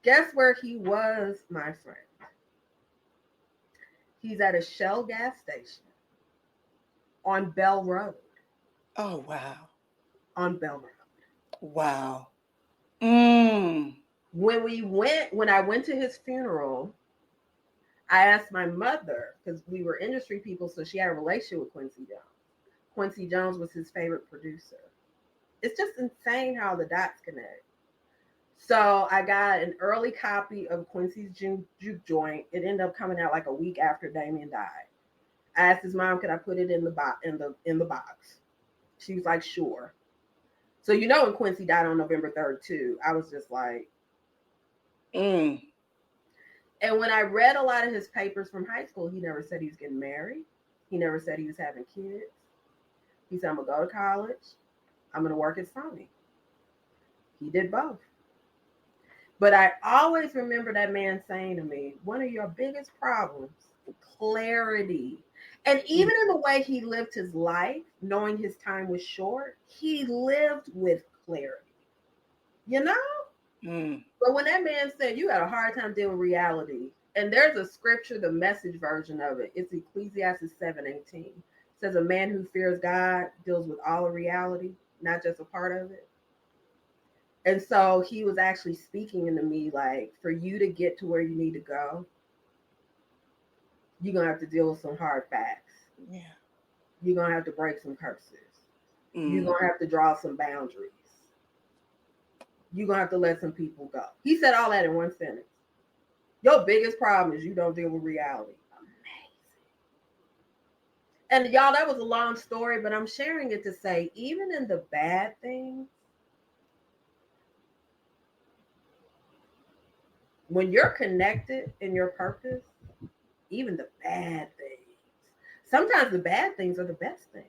Guess where he was, my friend? He's at a Shell gas station on Bell Road. Oh, wow. On Bell Road. Wow. When I went to his funeral, I asked my mother, because we were industry people, so she had a relationship with Quincy Jones. Quincy Jones was his favorite producer. It's just insane how the dots connect. So I got an early copy of Quincy's Juke Joint. It ended up coming out like a week after Damien died. I asked his mom, could I put it in the box? She was like, sure. So when Quincy died on November 3rd too, I was just like, And when I read a lot of his papers from high school, he never said he was getting married. He never said he was having kids. He said, I'm going to go to college. I'm going to work at Sony. He did both. But I always remember that man saying to me, one of your biggest problems, clarity. And even in the way he lived his life, knowing his time was short, he lived with clarity. But when that man said, you had a hard time dealing with reality, and there's a scripture, the Message version of it, it's Ecclesiastes 7:18. It says, a man who fears God deals with all of reality, not just a part of it. And so he was actually speaking into me like, for you to get to where you need to go, you're going to have to deal with some hard facts. Yeah. You're going to have to break some curses. You're going to have to draw some boundaries. You're going to have to let some people go. He said all that in one sentence. Your biggest problem is you don't deal with reality. Amazing. And y'all, that was a long story, but I'm sharing it to say, even in the bad things, when you're connected in your purpose, even the bad things, sometimes the bad things are the best things.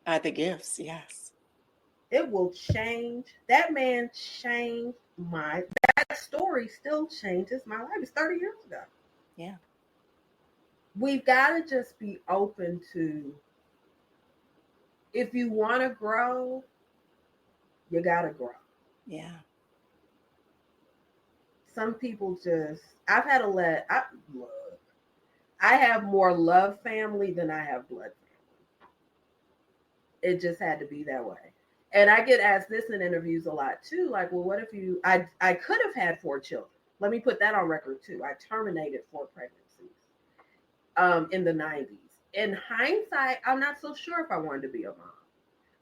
The gifts, yes. It will change. That man changed that story still changes my life. It's 30 years ago. Yeah. We've got to just be open to, if you want to grow, you got to grow. Yeah. Some people I have more love family than I have blood family. It just had to be that way. And I get asked this in interviews a lot too. Like, well, what if I could have had 4 children. Let me put that on record too. I terminated 4 pregnancies in the 90s. In hindsight, I'm not so sure if I wanted to be a mom.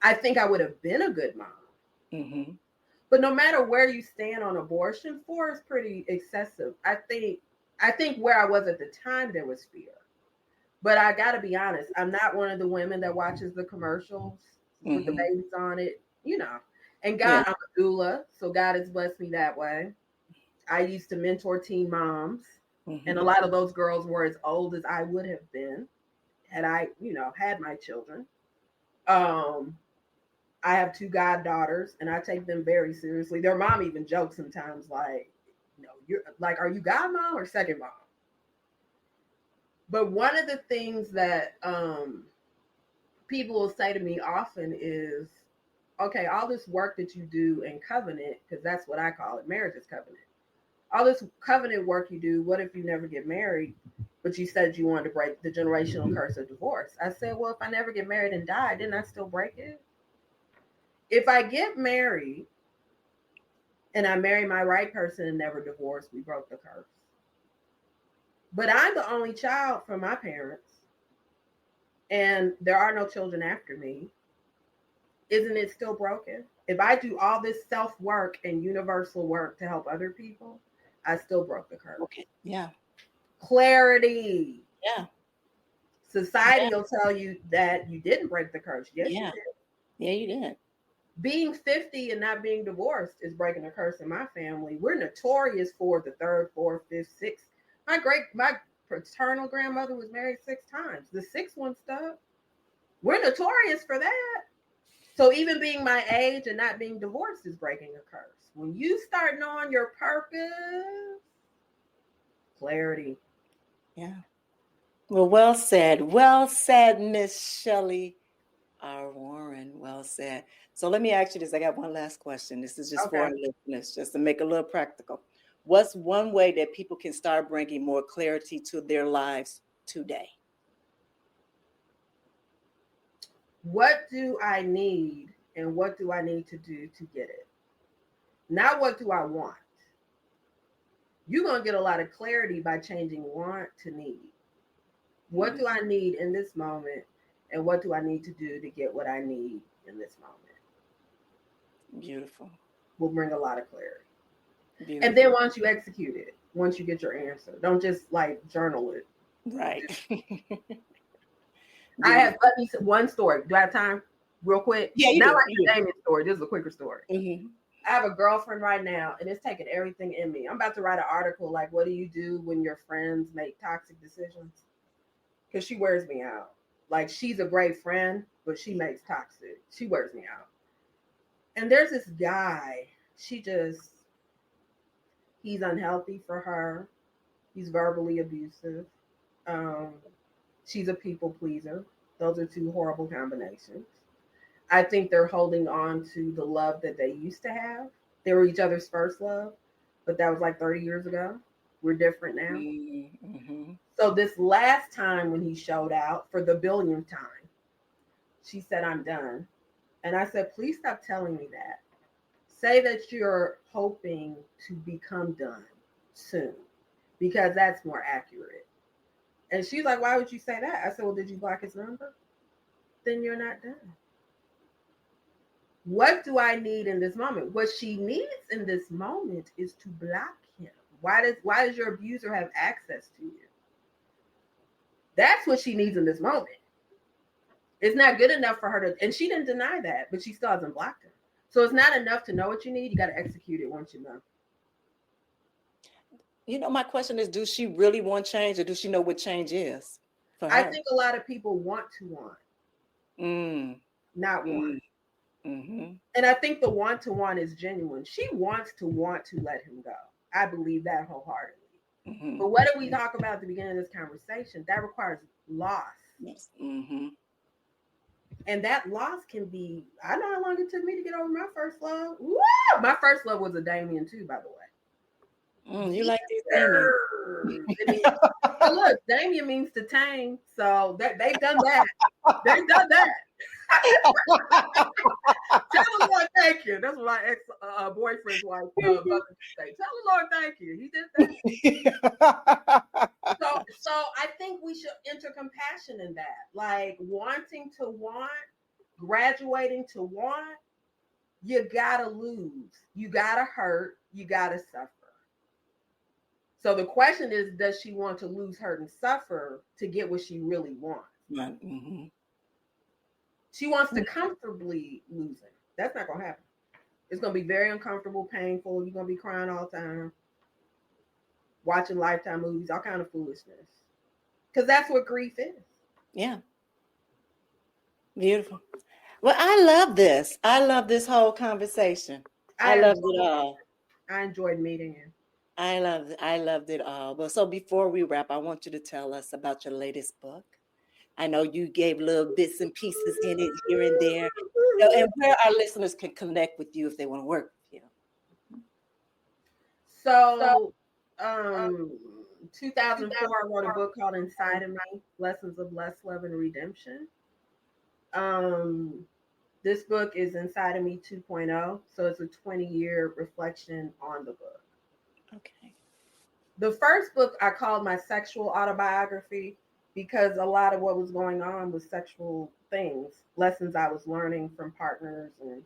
I think I would have been a good mom. Mm-hmm. But no matter where you stand on abortion, 4 is pretty excessive. I think where I was at the time, there was fear. But I got to be honest, I'm not one of the women that watches the commercials with the babies on it, And God, I'm a doula, so God has blessed me that way. I used to mentor teen moms, and a lot of those girls were as old as I would have been had I, had my children. I have 2 goddaughters, and I take them very seriously. Their mom even jokes sometimes, like, you're like, are you godmom or second mom? But one of the things that people will say to me often is, okay, all this work that you do in covenant, because that's what I call it, marriage is covenant. All this covenant work you do, what if you never get married, but you said you wanted to break the generational curse of divorce? I said, well, if I never get married and die, didn't I still break it? If I get married and I marry my right person and never divorce, we broke the curse. But I'm the only child from my parents, and there are no children after me. Isn't it still broken? If I do all this self-work and universal work to help other people, I still broke the curse. Okay. Yeah. Clarity. Yeah. Society will tell you that you didn't break the curse. Yes, you did. Yeah, you did. Being 50 and not being divorced is breaking a curse in my family. We're notorious for the 3rd, 4th, 5th, 6th. My paternal grandmother was married 6 times. The 6th one stuck. We're notorious for that. So even being my age and not being divorced is breaking a curse. When you start knowing your purpose, clarity. Yeah. Well said. Well said, Miss Shellie R Warren. Well said. So let me ask you this. I got one last question. This is just for our listeners, just to make it a little practical. What's one way that people can start bringing more clarity to their lives today? What do I need and what do I need to do to get it? Not what do I want. You're going to get a lot of clarity by changing want to need. What do I need in this moment? And what do I need to do to get what I need in this moment? Beautiful. Will bring a lot of clarity. Beautiful. And then once you execute it, once you get your answer, don't just like journal it. Right. Let me say one story. Do I have time? Real quick? Yeah, you Not do. like the Damien story. This is a quicker story. I have a girlfriend right now, and it's taking everything in me. I'm about to write an article like, what do you do when your friends make toxic decisions? Because she wears me out. Like, she's a great friend, but she makes toxic. She wears me out. And there's this guy. He's unhealthy for her. He's verbally abusive. She's a people pleaser. Those are 2 horrible combinations. I think they're holding on to the love that they used to have. They were each other's first love, but that was like 30 years ago. We're different now. Mm-hmm. So this last time when he showed out for the billionth time, she said, I'm done. And I said, please stop telling me that. Say that you're hoping to become done soon, because that's more accurate. And she's like, why would you say that? I said, well, did you block his number? Then you're not done. What do I need in this moment? What she needs in this moment is to block him. Why does your abuser have access to you? That's what she needs in this moment. It's not good enough for her to, and she didn't deny that, but she still hasn't blocked him. So it's not enough to know what you need. You got to execute it once you know. My question is, do she really want change, or does she know what change is for her? I think a lot of people want to want. not one. Mm-hmm. And I think the one-to-one is genuine. She wants to let him go. I believe that wholeheartedly. Mm-hmm. But what did we talk about at the beginning of this conversation? That requires loss. Yes. Mm-hmm. And that loss can be, I know how long it took me to get over my first love. Woo! My first love was a Damien too, by the way. You like these Damien. But look, Damien means to tame. So they've done that. They've done that. Tell the Lord thank you. That's what my ex boyfriend's wife mother say. Tell the Lord thank you. He did that. So I think we should enter compassion in that. Like wanting to want, graduating to want, you gotta lose. You gotta hurt. You gotta suffer. So the question is, does she want to lose, hurt, and suffer to get what she really wants? Mm-hmm. She wants to comfortably lose it. That's not gonna happen. It's gonna be very uncomfortable, painful. You're gonna be crying all the time, watching Lifetime movies, all kind of foolishness. Because that's what grief is. Yeah. Beautiful. Well, I love this. I love this whole conversation. I loved it all. I enjoyed meeting you. I loved it all. But so before we wrap, I want you to tell us about your latest book. I know you gave little bits and pieces in it here and there, and where our listeners can connect with you if they want to work with you. So, 2004, I wrote a book called Inside of Me: Lessons of Less Love and Redemption. This book is Inside of Me 2.0, so it's a 20-year reflection on the book. Okay. The first book I called my sexual autobiography because a lot of what was going on was sexual things, lessons I was learning from partners, and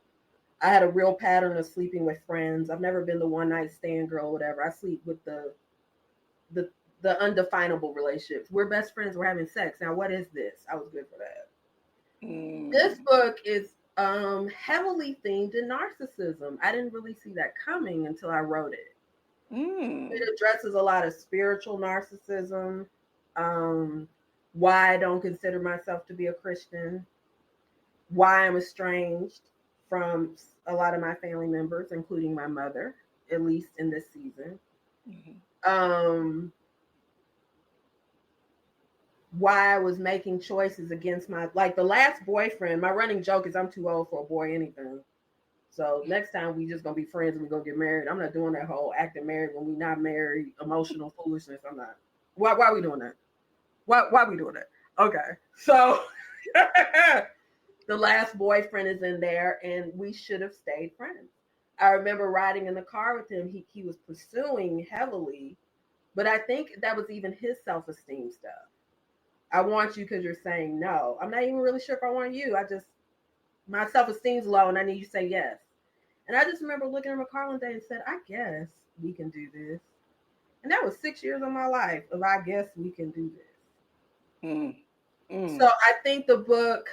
I had a real pattern of sleeping with friends. I've never been the one night stand girl, whatever. I sleep with the undefinable relationships. We're best friends. We're having sex. Now, what is this? I was good for that. This book is heavily themed in narcissism. I didn't really see that coming until I wrote it. It addresses a lot of spiritual narcissism, why I don't consider myself to be a Christian, why I'm estranged from a lot of my family members, including my mother, at least in this season. Why I was making choices against like the last boyfriend. My running joke is I'm too old for a boy anything. So next time we just gonna be friends and we're gonna get married. I'm not doing that whole acting married when we not married, emotional foolishness. I'm not. Why are we doing that? Why are we doing that? Okay. So the last boyfriend is in there and we should have stayed friends. I remember riding in the car with him. He was pursuing heavily, but I think that was even his self-esteem stuff. I want you because you're saying no. I'm not even really sure if I want you. My self-esteem's low and I need you to say yes. And I just remember looking at my car one day and said, I guess we can do this. And that was 6 years of my life of I guess we can do this. So I think the book,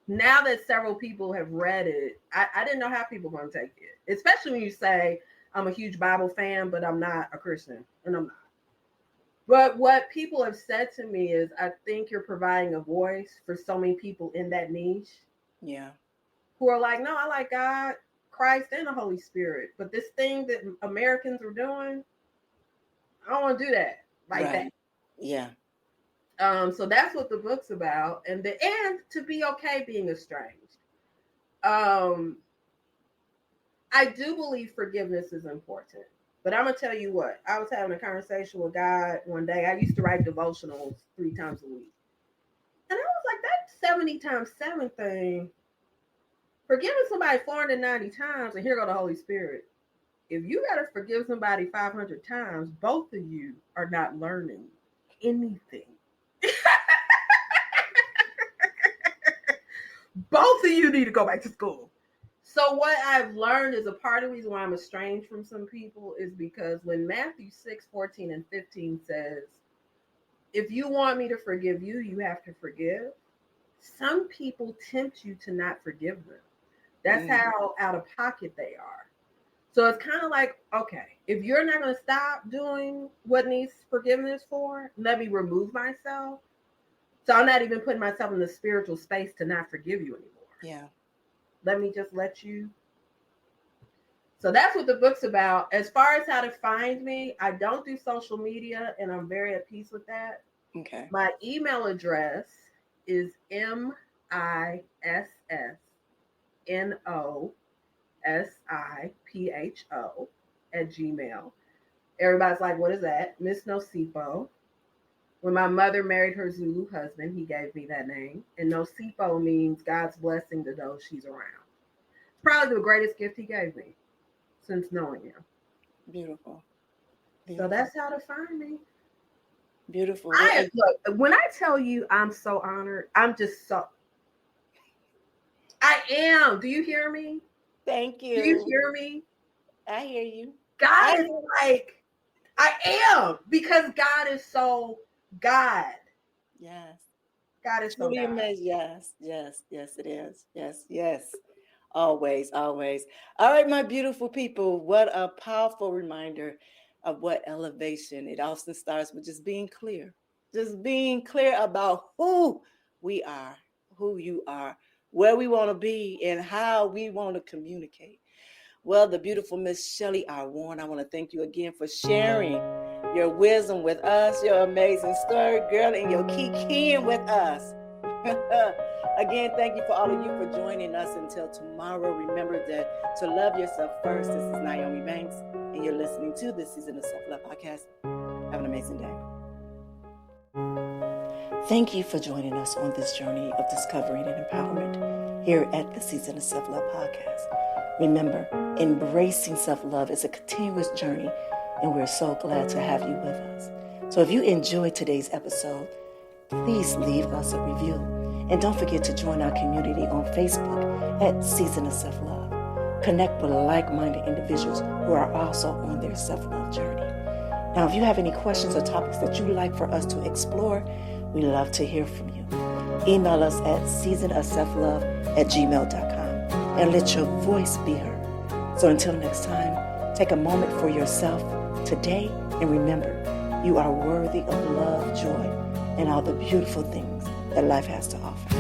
now that several people have read it, I didn't know how people were going to take it. Especially when you say, I'm a huge Bible fan, but I'm not a Christian. And I'm not. But what people have said to me is, I think you're providing a voice for so many people in that niche. Yeah. Who are like, no, I like God, Christ, and the Holy Spirit. But this thing that Americans are doing, I don't want to do that like that. Yeah. So that's what the book's about. And to be okay being estranged. I do believe forgiveness is important. But I'm going to tell you what. I was having a conversation with God one day. I used to write devotionals 3 times a week. And I was like, that 70 times 7 thing, forgiving somebody 490 times, and here go the Holy Spirit. If you got to forgive somebody 500 times, both of you are not learning anything. Both of you need to go back to school. So what I've learned is a part of the reason why I'm estranged from some people is because when Matthew 6:14 and 15 says, if you want me to forgive you, you have to forgive. Some people tempt you to not forgive them. That's how out of pocket they are. So it's kind of like, okay, if you're not going to stop doing what needs forgiveness for, let me remove myself. So I'm not even putting myself in the spiritual space to not forgive you anymore. Yeah. Let me just let you. So that's what the book's about. As far as how to find me, I don't do social media, and I'm very at peace with that. Okay. My email address is MISSNOSIPHO@gmail. Everybody's like, what is that? Miss Nosipo. When my mother married her Zulu husband, he gave me that name. And Nosipo means God's blessing to those she's around. It's probably the greatest gift he gave me since knowing him. Beautiful. So that's how to find me. Beautiful. Look, when I tell you I'm so honored, I'm just so. I am. Do you hear me? Thank you. Do you hear me? I hear you. God is like, I am, because God is so God. Yes. God is so Truly God. amazing. Yes, yes, yes, it is. Yes, yes. Always, always. All right, my beautiful people. What a powerful reminder of what elevation. It often starts with just being clear. Just being clear about who we are, who you are, where we want to be, and how we want to communicate. Well, the beautiful Miss Shellie R Warren, I want to thank you again for sharing your wisdom with us, your amazing story, girl, and your keying with us. Again, thank you for all of you for joining us. Until tomorrow, remember that to love yourself first. This is Nyomi Banks, and you're listening to this season of Self-Love Podcast. Have an amazing day. Thank you for joining us on this journey of discovering and empowerment here at the Season of Self-Love Podcast. Remember, embracing self-love is a continuous journey, and we're so glad to have you with us. So if you enjoyed today's episode, please leave us a review. And don't forget to join our community on Facebook at Season of Self-Love. Connect with like-minded individuals who are also on their self-love journey. Now, if you have any questions or topics that you'd like for us to explore, we love to hear from you. Email us at seasonofselflove@gmail.com and let your voice be heard. So until next time, take a moment for yourself today and remember, you are worthy of love, joy, and all the beautiful things that life has to offer.